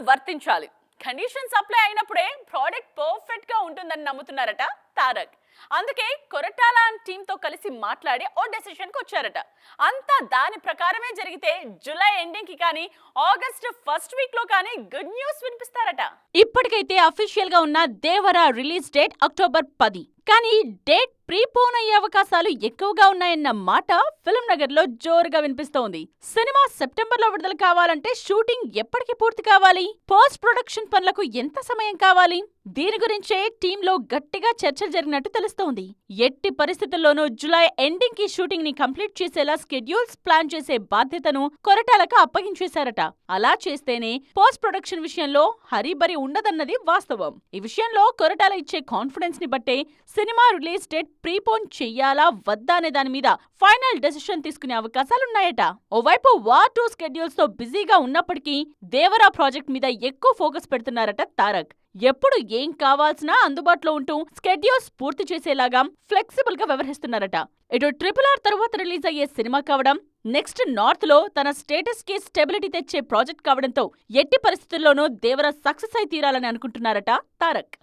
వర్తించాలి. Conditions apply అయినప్పుడే product perfect గా ఉంటుందని నమ్ముతున్నారట తారక్. అందుకే కొరటాల టీమ్ తో కలిసి మాట్లాడి ఓ డెసిషన్ కి వచ్చారట. అంతా దాని ప్రకారమే జరిగితే జూలై ఎండింగ్ కి కానీ ఆగస్ట్ ఫస్ట్ వీక్ లో కానీ గుడ్ న్యూస్ వినిపిస్తారట. ఇప్పటికైతే అఫీషియల్ గా ఉన్న దేవరా రిలీజ్ డేట్ అక్టోబర్ 10. కానీ డేట్ ప్రీపోన్ అయ్యే అవకాశాలు ఎక్కువగా ఉన్నాయన్న మాట ఫిల్మ్ నగర్ లో జోరుగా వినిపిస్తోంది. సినిమా సెప్టెంబర్ లో విడుదల కావాలంటే షూటింగ్ ఎప్పటికి పూర్తి కావాలి? పోస్ట్ ప్రొడక్షన్ పనులకు ఎంత సమయం కావాలి? దీని గురించే టీంలో గట్టిగా చర్చలు జరిగినట్టు తెలుస్తోంది. ఎట్టి పరిస్థితుల్లోనూ జూలై ఎండింగ్ కి షూటింగ్ ని కంప్లీట్ చేసేలా స్కెడ్యూల్స్ ప్లాన్ చేసే బాధ్యతను కొరటాలకు అప్పగించేశారట. అలా చేస్తేనే పోస్ట్ ప్రొడక్షన్ విషయంలో హరీబరీ ఉండదన్నది వాస్తవం. ఈ విషయంలో కొరటాల ఇచ్చే కాన్ఫిడెన్స్ ని బట్టే సినిమా రిలీజ్ డేట్ ప్రీపోన్ చెయ్యాలా వద్దా అనే దాని మీద ఫైనల్ డెసిషన్ తీసుకునే అవకాశాలున్నాయట. ఓవైపు వార్ 2 స్కెడ్యూల్స్ తో బిజీగా ఉన్నప్పటికీ దేవరా ప్రాజెక్ట్ మీద ఎక్కువ ఫోకస్ పెడుతున్నారట తారక్. ఎప్పుడు ఏం కావాల్సినా అందుబాటులో ఉంటూ స్కెడ్యూల్స్ పూర్తి చేసేలాగా ఫ్లెక్సిబుల్ గా వ్యవహరిస్తున్నారట. ఇటు RRR తరువాత రిలీజ్ అయ్యే సినిమా కావడం, నెక్స్ట్ నార్త్ లో తన స్టేటస్ కి స్టెబిలిటీ తెచ్చే ప్రాజెక్ట్ కావడంతో ఎట్టి పరిస్థితుల్లోనూ దేవరా సక్సెస్ అయి తీరాలని అనుకుంటున్నారట తారక్.